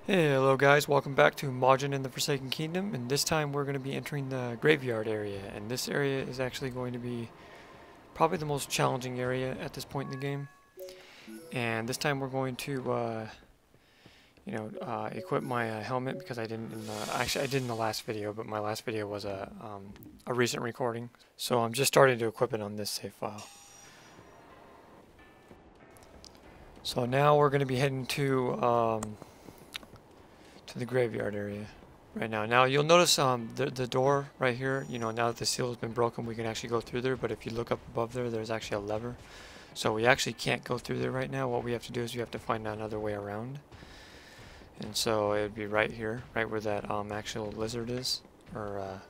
Hey, hello guys, welcome back to Majin in the Forsaken Kingdom, and this time we're going to be entering the graveyard area, and this area is actually going to be probably the most challenging area at this point in the game. And this time we're going to, equip my helmet because I didn't in the, actually I did in the last video, but my last video was a recent recording, so I'm just starting to equip it on this save file. So now we're going to be heading to the graveyard area right now. Now you'll notice the door right here, now that the seal has been broken we can actually go through there, but if you look up above there, there's actually a lever. So we actually can't go through there right now. What we have to do is we have to find another way around. And so it would be right here, right where that actual lizard is, or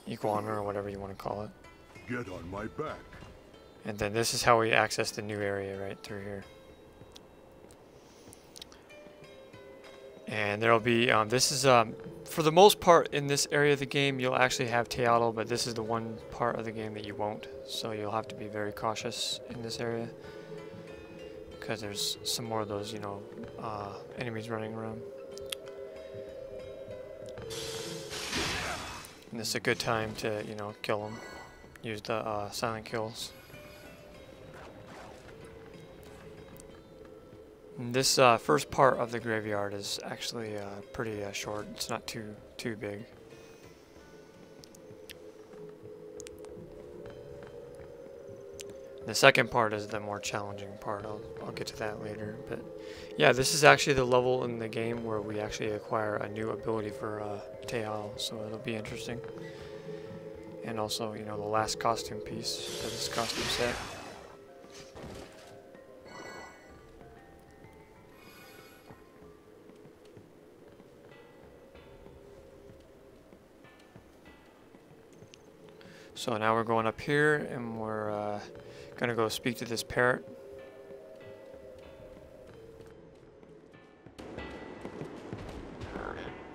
iguana or whatever you want to call it. Get on my back. And then this is how we access the new area right through here. And there'll be, this is, for the most part in this area of the game, you'll actually have Teatl, but this is the one part of the game that you won't. So you'll have to be very cautious in this area, because there's some more of those, enemies running around. And this is a good time to, kill them. Use the silent kills. This first part of the graveyard is actually pretty short. It's not too big. The second part is the more challenging part. I'll get to that later. But yeah, this is actually the level in the game where we actually acquire a new ability for Teatl, so it'll be interesting. And also, the last costume piece for this costume set. So now we're going up here, and we're going to go speak to this parrot.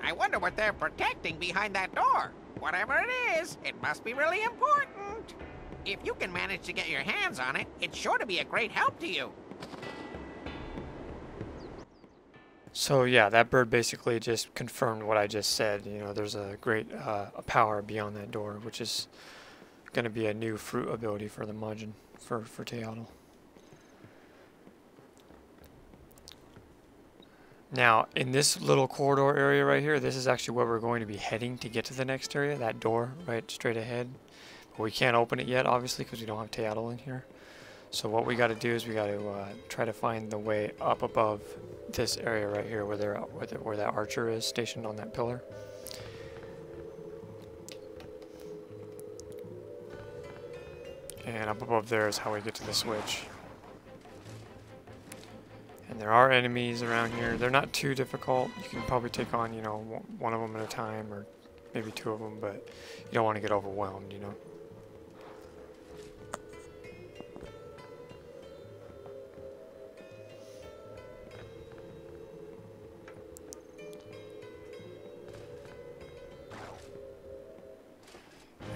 I wonder what they're protecting behind that door. Whatever it is, it must be really important. If you can manage to get your hands on it, it's sure to be a great help to you. So yeah, that bird basically just confirmed what I just said. There's a great power beyond that door, which is going to be a new fruit ability for the Majin, for Teatl. Now, in this little corridor area right here, this is actually where we're going to be heading to get to the next area, that door right straight ahead. But we can't open it yet, obviously, because we don't have Teatl in here. So what we got to do is we got to try to find the way up above this area right here, where that archer is stationed on that pillar. And up above there is how we get to the switch. And there are enemies around here. They're not too difficult. You can probably take on, one of them at a time, or maybe two of them, but you don't want to get overwhelmed,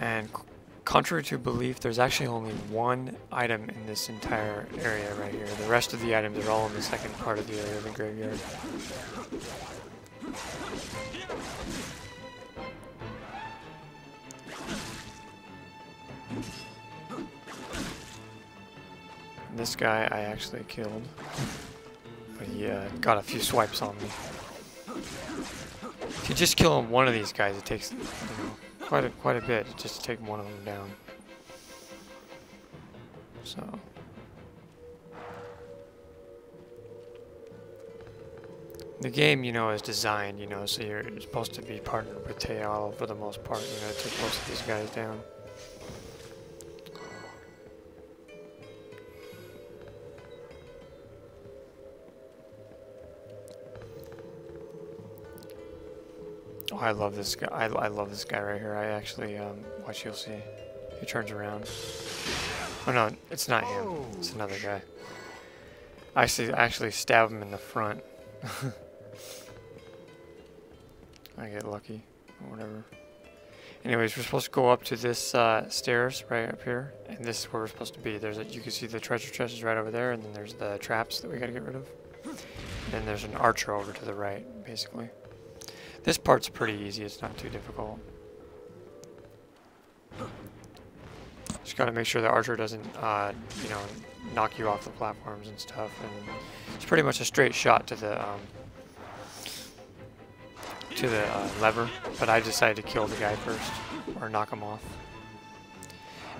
And contrary to belief, there's actually only one item in this entire area right here. The rest of the items are all in the second part of the area of the graveyard. And this guy I actually killed, but he got a few swipes on me. If you just kill one of these guys, it takes quite a bit just to take one of them down. So the game, is designed, so you're supposed to be partnered with Teatl for the most part, to take most of these guys down. Oh, I love this guy. I love this guy right here. I actually, watch, you'll see. He turns around. Oh no, it's not him. It's another guy. I actually stab him in the front. I get lucky, or whatever. Anyways, we're supposed to go up to this stairs right up here, and this is where we're supposed to be. You can see the treasure chest is right over there, and then there's the traps that we gotta get rid of. then there's an archer over to the right, basically. This part's pretty easy, it's not too difficult. Just gotta make sure the archer doesn't, you know, knock you off the platforms and stuff. And it's pretty much a straight shot to the lever, but I decided to kill the guy first, or knock him off.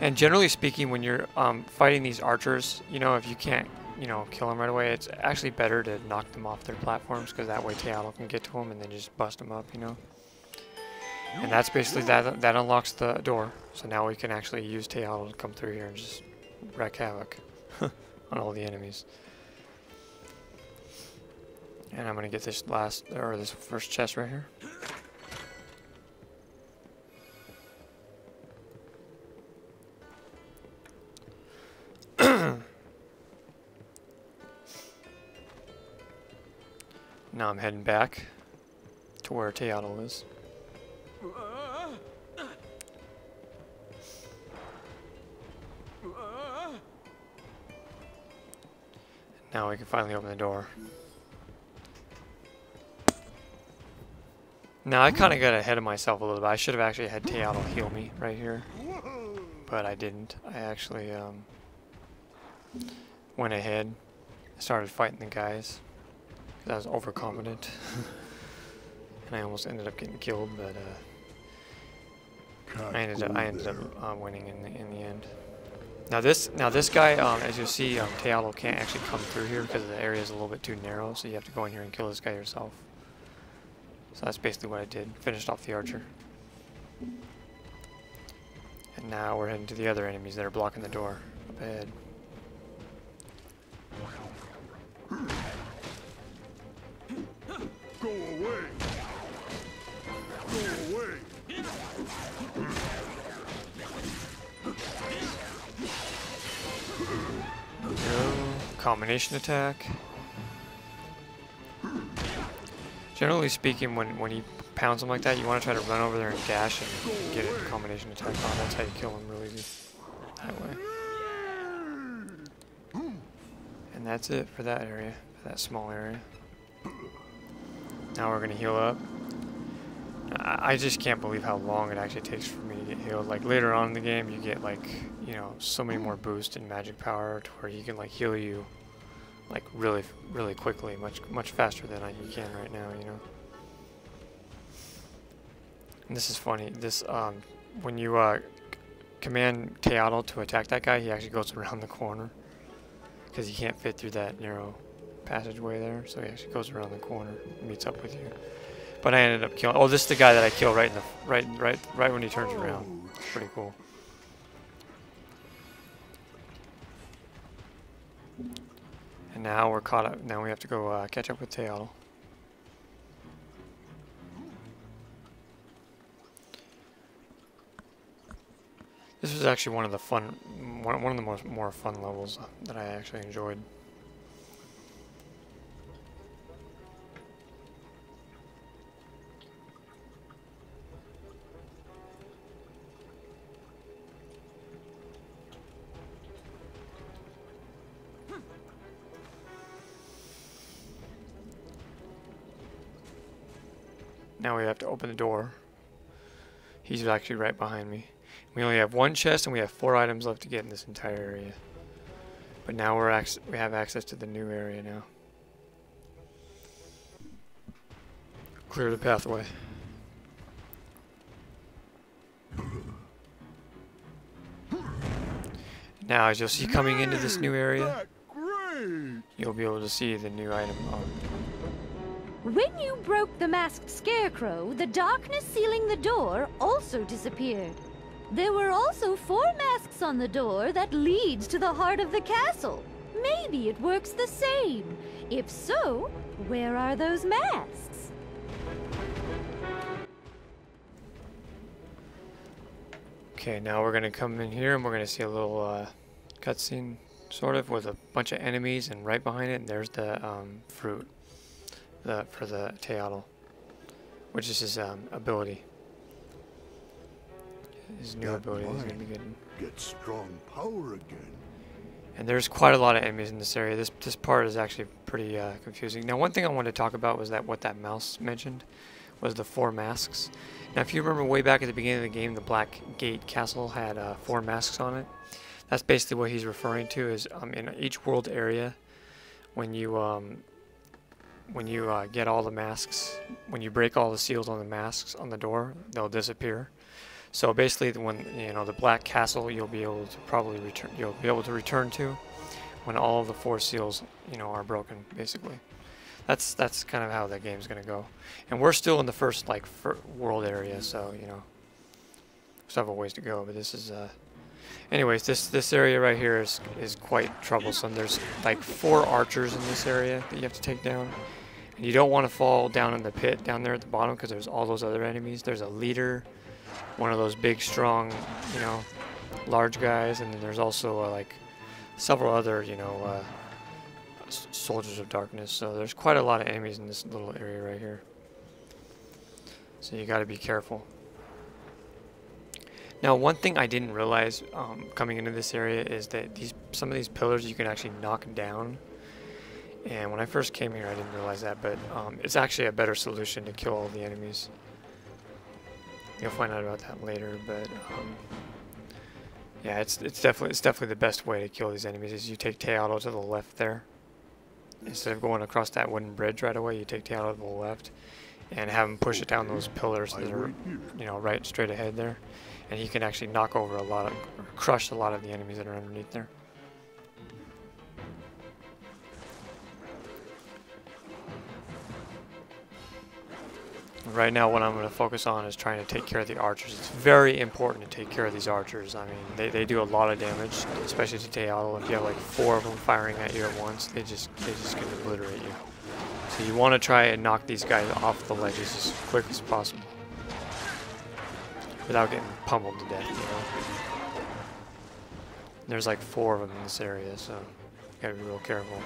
And generally speaking, when you're fighting these archers, you know, if you can't, you know, kill them right away, it's actually better to knock them off their platforms, because that way Teatl can get to them and then just bust them up, you know. And that's basically that unlocks the door. So now we can actually use Teatl to come through here and just wreak havoc on all the enemies. And I'm gonna get this this first chest right here. Now I'm heading back to where Teatl is. Now we can finally open the door. Now I kind of got ahead of myself a little bit. I should have actually had Teatl heal me right here, but I didn't. I actually went ahead, started fighting the guys. I was overconfident, and I almost ended up getting killed. But I ended up winning in the end. Now this guy, as you'll see, Teatl can't actually come through here because the area is a little bit too narrow. So you have to go in here and kill this guy yourself. So that's basically what I did. Finished off the archer. And now we're heading to the other enemies that are blocking the door up ahead. Go away! Go away! Combination attack. Generally speaking, when he pounds him like that, you want to try to run over there and dash and get a combination attack on. That's how you kill him real easy. That way. And that's it for that area, for that small area. Now we're gonna heal up. I just can't believe how long it actually takes for me to get healed. Like later on in the game, you get like, you know, so many more boosts in magic power to where you can like heal you like really quickly, much faster than you can right now, you know. And this is funny. This when you command Teatl to attack that guy, he actually goes around the corner because he can't fit through that narrow passageway there, so he actually goes around the corner and meets up with you. But I ended up killing. Oh, this is the guy that I kill right in the right when he turns around. It's pretty cool. And now we're caught up. Now we have to go catch up with Teatl. This was actually one of the more fun levels that I actually enjoyed. Now we have to open the door. He's actually right behind me. We only have one chest and we have 4 items left to get in this entire area. But now we have access to the new area now. Clear the pathway. Now as you'll see coming into this new area, you'll be able to see the new item. When you broke the masked scarecrow, the darkness sealing the door also disappeared. There were also 4 masks on the door that leads to the heart of the castle. Maybe it works the same. If so, where are those masks? Okay, now we're gonna come in here and we're gonna see a little cutscene, sort of, with a bunch of enemies, and right behind it, there's the fruit. For the Teatl, which is his ability. His new ability he's gonna be getting. Get strong power again. And there's quite a lot of enemies in this area. This part is actually pretty confusing. Now, one thing I wanted to talk about was that what that mouse mentioned was the 4 masks. Now, if you remember way back at the beginning of the game, the Black Gate Castle had 4 masks on it. That's basically what he's referring to. Is in each world area, when you get all the masks, when you break all the seals on the masks on the door, they'll disappear. So basically, when the Black Castle, you'll be able to probably return to when all of the 4 seals are broken. Basically, that's kind of how the game's gonna go. And we're still in the first world area, so we still have a ways to go. But this is anyways, this area right here is quite troublesome. There's like 4 archers in this area that you have to take down. And you don't want to fall down in the pit down there at the bottom because there's all those other enemies. There's a leader, one of those big, strong, large guys, and then there's also like several other, soldiers of darkness. So there's quite a lot of enemies in this little area right here. So you got to be careful. Now, one thing I didn't realize coming into this area is that some of these pillars you can actually knock down. And when I first came here, I didn't realize that, but it's actually a better solution to kill all the enemies. You'll find out about that later, but yeah, it's definitely the best way to kill these enemies. Is you take Teatro to the left there, instead of going across that wooden bridge right away. You take Teatro to the left, and have him push it down those pillars that are right straight ahead there, and he can actually knock over crush a lot of the enemies that are underneath there. Right now, what I'm going to focus on is trying to take care of the archers. It's very important to take care of these archers. I mean, they do a lot of damage, especially to Teatro. If you have like 4 of them firing at you at once, they just can obliterate you. So you want to try and knock these guys off the ledges as quick as possible, without getting pummeled to death. There's like 4 of them in this area, so you gotta be real careful.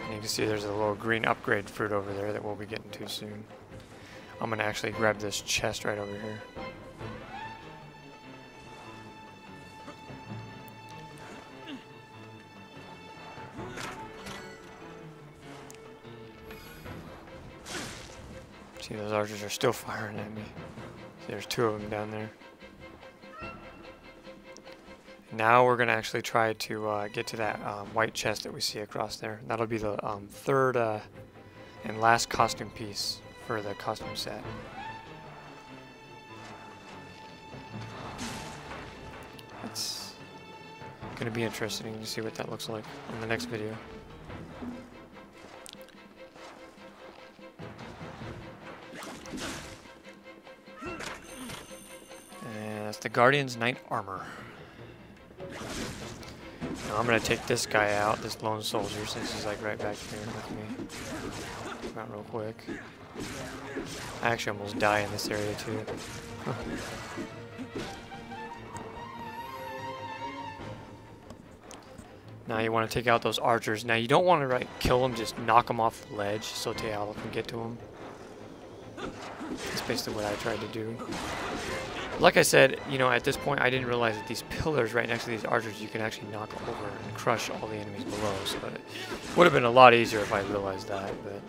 And you can see there's a little green upgrade fruit over there that we'll be getting to soon. I'm going to actually grab this chest right over here. See, those archers are still firing at me. See, there's 2 of them down there. Now we're going to actually try to get to that white chest that we see across there. That'll be the 3rd and last costume piece for the costume set. It's going to be interesting to see what that looks like in the next video. And that's the Guardian's Knight Armor. Now I'm going to take this guy out, this lone soldier, since he's like right back here with me. Come out real quick. I actually almost die in this area too. Now you want to take out those archers. Now you don't want to kill them, just knock them off the ledge so Teatro can get to them. That's basically what I tried to do. Like I said, at this point I didn't realize that these pillars right next to these archers you can actually knock over and crush all the enemies below. So it would have been a lot easier if I realized that, but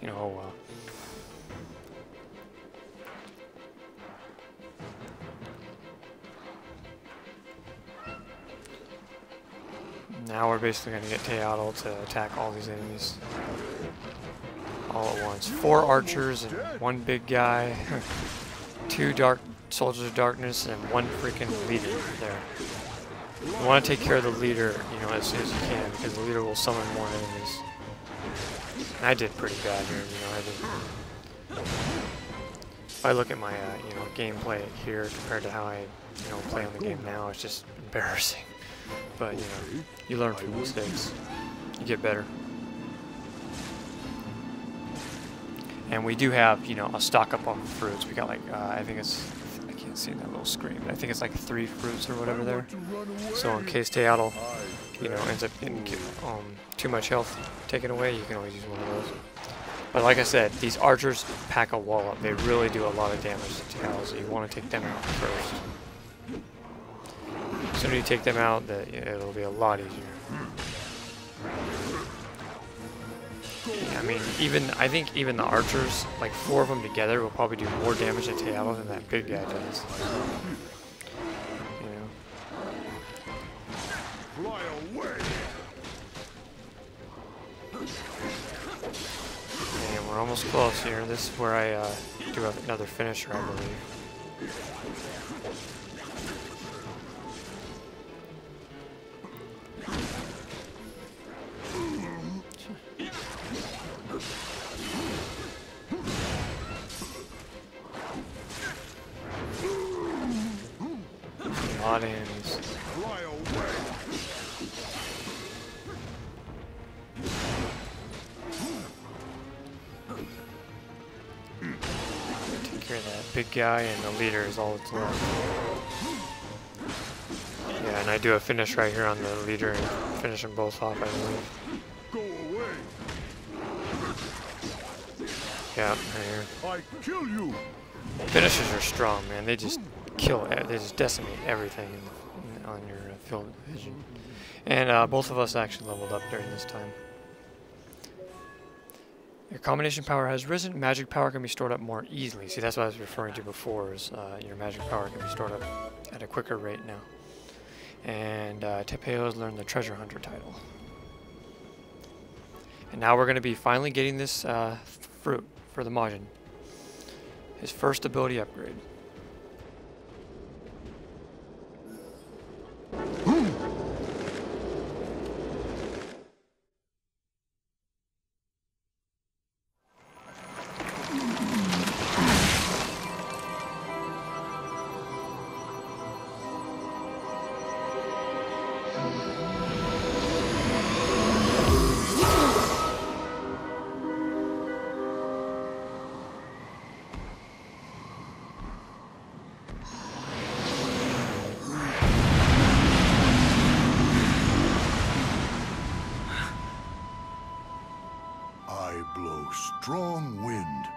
oh well. Now we're basically going to get Teatro to attack all these enemies all at once. 4 archers and 1 big guy, 2 soldiers of darkness, and 1 freaking leader there. You want to take care of the leader, as soon as you can, because the leader will summon more enemies. And I did pretty bad here, If I look at my, gameplay here compared to how I, play on the game now, it's just embarrassing. But, you learn from mistakes. You get better. And we do have, a stock up on fruits. We got like, I think it's, I can't see that little screen, but I think it's like 3 fruits or whatever there. So in case Teatro, ends up getting too much health taken away, you can always use one of those. But like I said, these archers pack a wall up. They really do a lot of damage to Teatro, so you want to take them out first. as soon as you take them out, it'll be a lot easier. I mean, I think even the archers, like 4 of them together, will probably do more damage to Teatl than that big guy does. You know. Fly away. And we're almost close here. This is where I do another finisher, I believe. A lot of enemies. Fly away. Take care of that big guy, and the leader is all that's left. Yeah, and I do a finish right here on the leader and finish them both off, I believe. Go away. Yeah, right here. I kill you. Finishers are strong, man. They just kill, they just decimate everything on your field of vision. And both of us actually leveled up during this time. Your combination power has risen. Magic power can be stored up more easily. See, that's what I was referring to before, is your magic power can be stored up at a quicker rate now. And Tepeo has learned the Treasure Hunter title. And now we're going to be finally getting this fruit for the Majin. His first ability upgrade. I blow strong wind.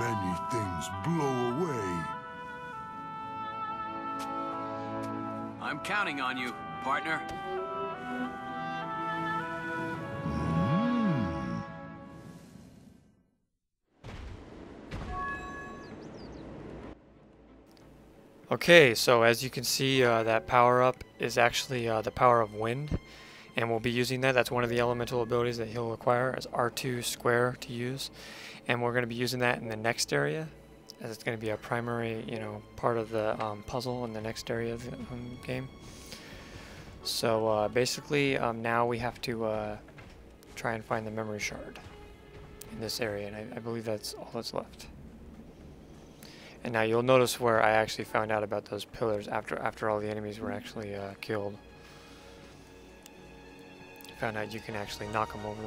Many things blow away. I'm counting on you, partner. Okay, so as you can see, that power up is actually the power of wind. And we'll be using that. That's one of the elemental abilities that he'll acquire as R2 square to use. And we're going to be using that in the next area, as it's going to be a primary, part of the puzzle in the next area of the game. So basically, now we have to try and find the memory shard in this area, and I believe that's all that's left. And now you'll notice where I actually found out about those pillars after all the enemies were actually killed. Found out you can actually knock them over.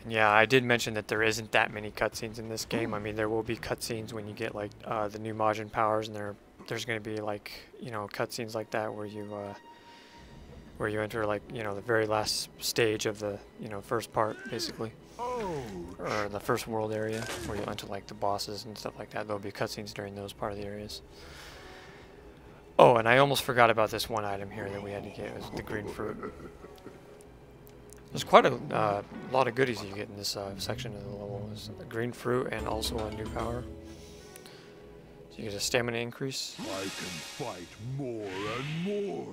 And yeah, I did mention that there isn't that many cutscenes in this game. I mean, there will be cutscenes when you get like the new Majin powers, and there's going to be like cutscenes like that where you enter like the very last stage of the first part basically. Or the first world area, where you'll enter like the bosses and stuff like that. There'll be cutscenes during those part of the areas. Oh, and I almost forgot about this one item here that we had to get. It was the green fruit. There's quite a lot of goodies you get in this section of the level. There's a green fruit and also a new power. So you get a stamina increase. I can fight more and more.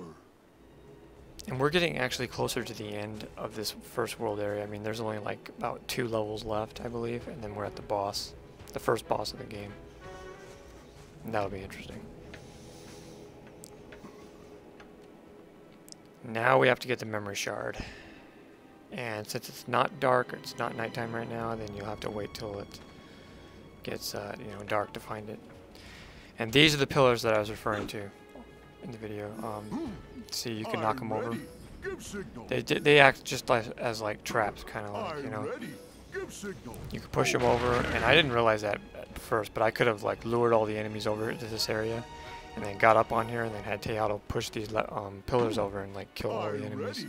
And we're getting actually closer to the end of this first world area. I mean, there's only like about 2 levels left, I believe, and then we're at the boss, the first boss of the game. And that'll be interesting. Now we have to get the memory shard. And since it's not dark, or it's not nighttime right now, then you'll have to wait till it gets dark to find it. And these are the pillars that I was referring to in the video. See, you can knock them over. They act just as like traps, kind of like, You can push them over, and I didn't realize that at first, but I could have like lured all the enemies over to this area, and then got up on here, and then had Teatl push these pillars over and like kill all the enemies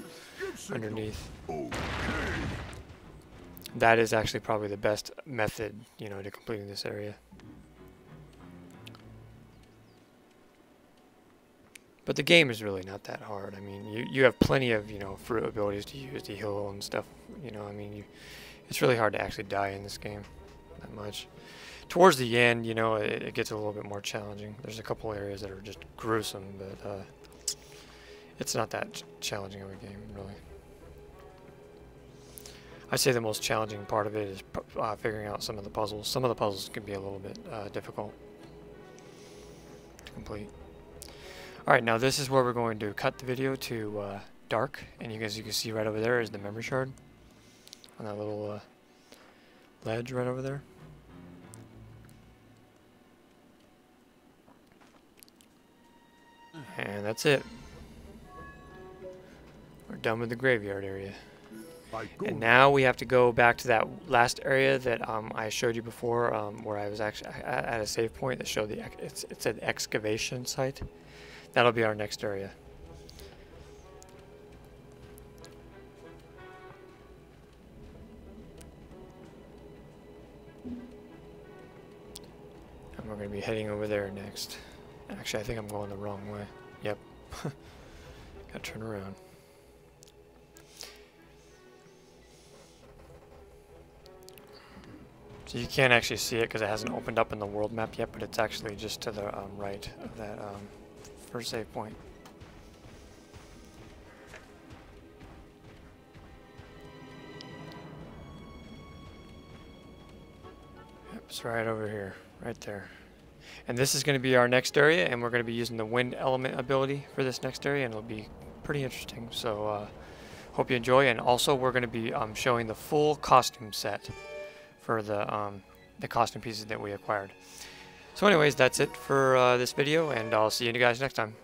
underneath. that is actually probably the best method, you know, to completing this area. But the game is really not that hard. I mean, you have plenty of, you know, fruit abilities to use to heal and stuff. You know, I mean, it's really hard to actually die in this game that much. Towards the end, you know, it gets a little bit more challenging. There's a couple areas that are just gruesome, but it's not that challenging of a game, really. I'd say the most challenging part of it is figuring out some of the puzzles. Some of the puzzles can be a little bit difficult to complete. Alright, now this is where we're going to cut the video to dark, and you guys, you can see right over there is the memory shard on that little ledge right over there. And that's it. We're done with the graveyard area. And now we have to go back to that last area that I showed you before, where I was actually at a save point that showed it's an excavation site. That'll be our next area. And we're going to be heading over there next. Actually, I think I'm going the wrong way. Yep. Gotta turn around. So you can't actually see it because it hasn't opened up in the world map yet, but it's actually just to the right of that first save point. Yep, it's right over here, right there. And this is going to be our next area, and we're going to be using the wind element ability for this next area, and it'll be pretty interesting. So hope you enjoy, and also we're going to be showing the full costume set for the costume pieces that we acquired. So anyways, that's it for this video, and I'll see you guys next time.